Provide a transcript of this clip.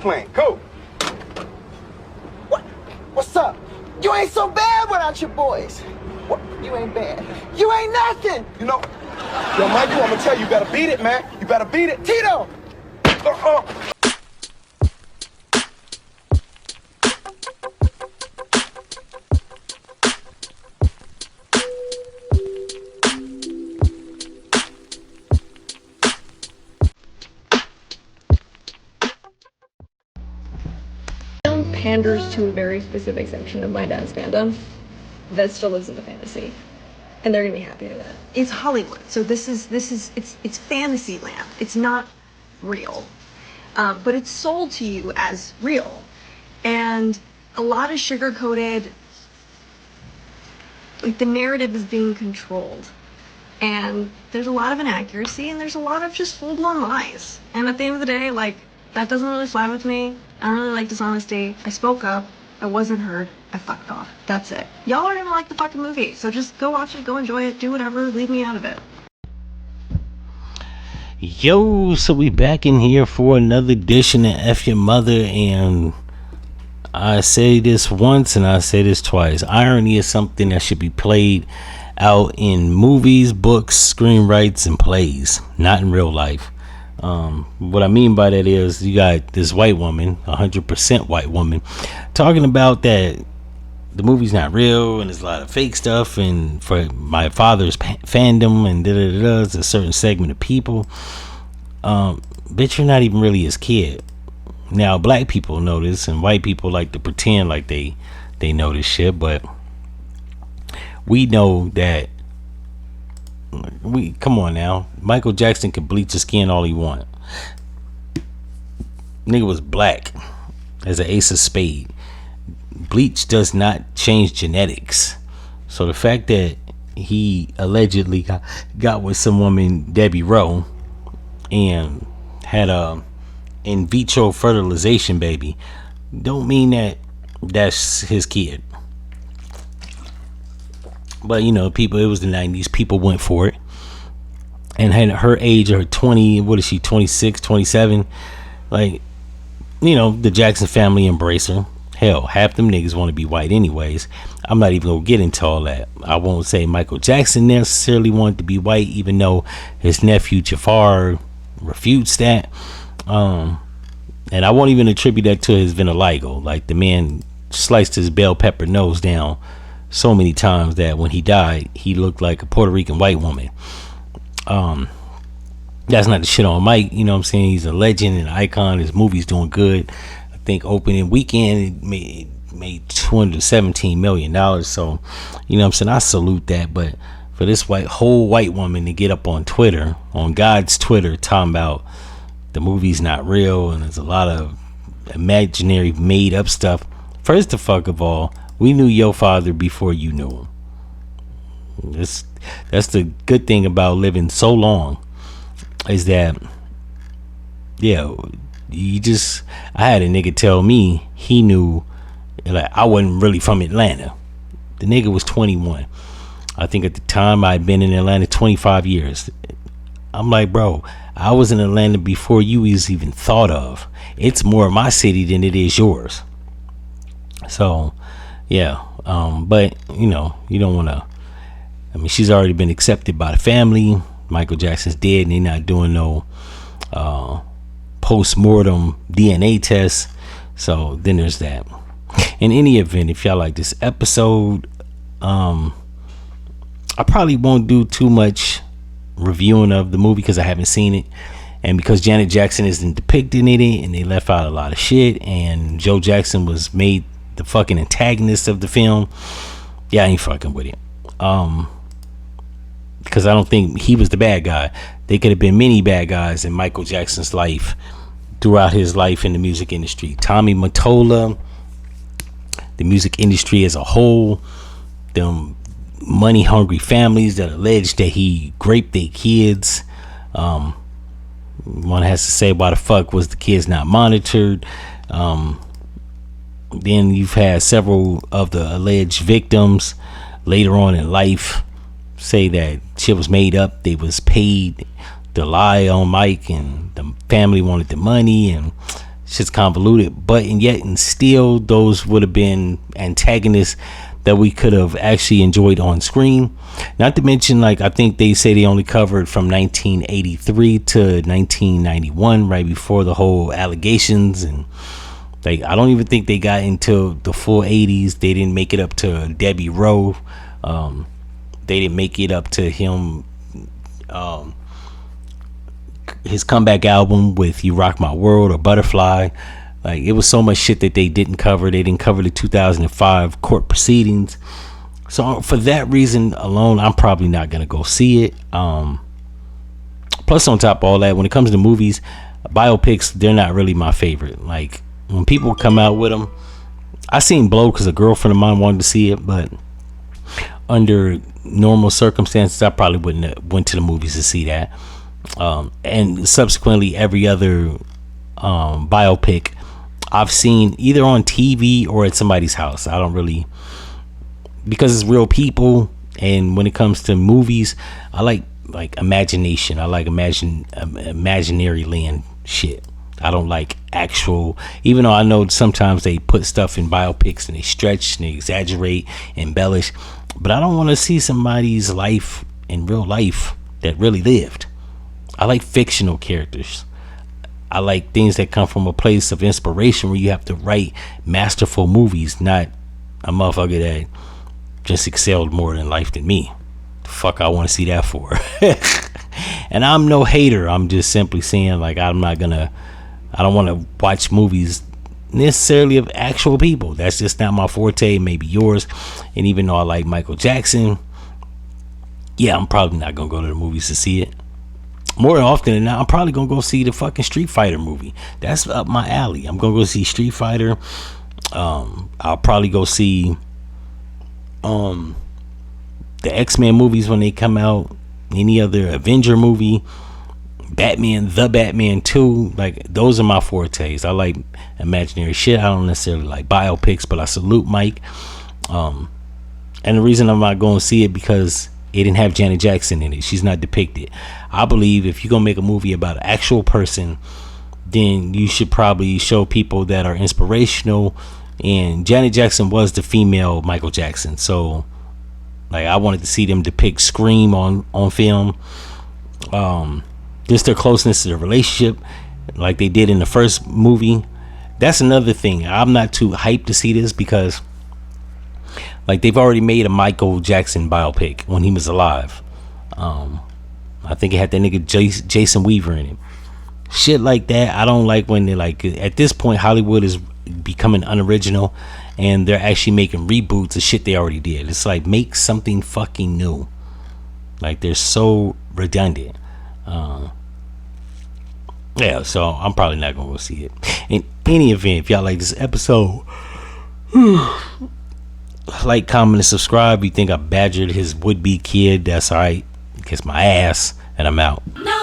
plan. Go. What's up? You ain't so bad without your boys. What? You ain't bad. You ain't nothing. You know, yo, Michael, I'm gonna tell you, you better beat it, man. You better beat it. Tito! Panders to a very specific section of my dad's fandom that still lives in the fantasy, and they're gonna be happy with that. It's Hollywood, so it's fantasy land. It's not real, but it's sold to you as real, and a lot of sugar-coated. Like, the narrative is being controlled, and there's a lot of inaccuracy, and there's a lot of just full-blown lies. And at the end of the day, like, that doesn't really fly with me. I don't really like dishonesty. I spoke up. I wasn't heard. I fucked off. That's it. Y'all are gonna like the fucking movie, so just go watch it, go enjoy it, do whatever, leave me out of it. Yo, so we back in here for another edition of F-ya-Motha, and I say this once and I say this twice. Irony is something that should be played out in movies, books, screenwrites, and plays, not in real life. What I mean by that is you got this white woman, 100% white woman, talking about that the movie's not real and there's a lot of fake stuff, and for my father's fandom and there's a certain segment of people. Bitch, you're not even really his kid. Now, black people know this, and white people like to pretend like they know this shit, but we know that. Come on now, Michael Jackson can bleach his skin all he want. Nigga was black as an ace of spade. Bleach does not change genetics. So the fact that he allegedly got with some woman, Debbie Rowe, and had a in vitro fertilization baby, don't mean that that's his kid. But, you know, people, it was the 90s. People went for it. And had her age, or 20, what is she, 26, 27? Like, you know, the Jackson family embrace her. Hell, half them niggas want to be white anyways. I'm not even going to get into all that. I won't say Michael Jackson necessarily wanted to be white, even though his nephew Jafar refutes that. And I won't even attribute that to his vitiligo. Like, the man sliced his bell pepper nose down so many times that when he died, he looked like a Puerto Rican white woman. That's not the shit on Mike, you know what I'm saying? He's a legend and an icon. His movie's doing good. I think opening weekend it made $217 million. So, you know what I'm saying? I salute that. But for this whole white woman to get up on Twitter, on God's Twitter, talking about the movie's not real and there's a lot of imaginary made up stuff. First of all, we knew your father before you knew him. That's the good thing about living so long, is that, yeah, I had a nigga tell me he knew, like, I wasn't really from Atlanta. The nigga was 21. I think at the time I'd been in Atlanta 25 years. I'm like, bro, I was in Atlanta before you was even thought of. It's more my city than it is yours. So, yeah, but, you know, you don't want to, I mean, she's already been accepted by the family. Michael Jackson's dead and they're not doing no post-mortem DNA tests. So then there's that. In any event, if y'all like this episode, I probably won't do too much reviewing of the movie because I haven't seen it, and because Janet Jackson isn't depicted in it and they left out a lot of shit, and Joe Jackson was made the fucking antagonist of the film. Yeah, I ain't fucking with it. Because I don't think he was the bad guy. There could have been many bad guys in Michael Jackson's life throughout his life in the music industry. Tommy Mottola, the music industry as a whole, them money hungry families that allege that he raped their kids. One has to say, why the fuck was the kids not monitored? Then you've had several of the alleged victims later on in life say that shit was made up. They was paid to lie on Mike, and the family wanted the money, and shit's convoluted. But and still, those would have been antagonists that we could have actually enjoyed on screen. Not to mention, like, I think they say they only covered from 1983 to 1991, right before the whole allegations, and like, I don't even think they got into the full 80s. They didn't make it up to Debbie Rowe. They didn't make it up to him, his comeback album with You Rock My World or Butterfly. Like, it was so much shit that they didn't cover. They didn't cover the 2005 court proceedings. So for that reason alone, I'm probably not gonna go see it. Plus, on top of all that, when it comes to movies, biopics, they're not really my favorite. Like, when people come out with them, I seen Blow because a girlfriend of mine wanted to see it, but under normal circumstances, I probably wouldn't have went to the movies to see that. And subsequently, every other biopic I've seen either on TV or at somebody's house. I don't really, because it's real people, and when it comes to movies, I like imagination. I like imaginary land shit. I don't like actual, even though I know sometimes they put stuff in biopics and they stretch and they exaggerate, embellish, but I don't want to see somebody's life in real life that really lived. I like fictional characters. I like things that come from a place of inspiration where you have to write masterful movies, not a motherfucker that just excelled more in life than me. The fuck I want to see that for? And I'm no hater. I'm just simply saying, like, I don't want to watch movies necessarily of actual people. That's just not my forte. Maybe yours. And even though I like Michael Jackson, yeah, I'm probably not gonna go to the movies to see it. More often than not, I'm probably gonna go see the fucking Street Fighter movie. That's up my alley. I'm gonna go see Street Fighter. I'll probably go see the X-Men movies when they come out. Any other Avenger movie, the Batman 2, like, those are my fortes. I like imaginary shit. I don't necessarily like biopics, but I salute Mike. And the reason I'm not going to see it because it didn't have Janet Jackson in it. She's not depicted. I believe if you're going to make a movie about an actual person, then you should probably show people that are inspirational. And Janet Jackson was the female Michael Jackson. So, like, I wanted to see them depict Scream on film. Just their closeness to the relationship, like they did in the first movie. That's another thing. I'm not too hyped to see this because, like, they've already made a Michael Jackson biopic when he was alive. I think it had that nigga Jason Weaver in it. Shit like that, I don't like when they, like, at this point, Hollywood is becoming unoriginal and they're actually making reboots of shit they already did. It's like, make something fucking new. Like, they're so redundant. Yeah, so I'm probably not gonna go see it. In any event, if y'all like this episode, like, comment, and subscribe. You think I badgered his would-be kid? That's alright. Kiss my ass, and I'm out. No.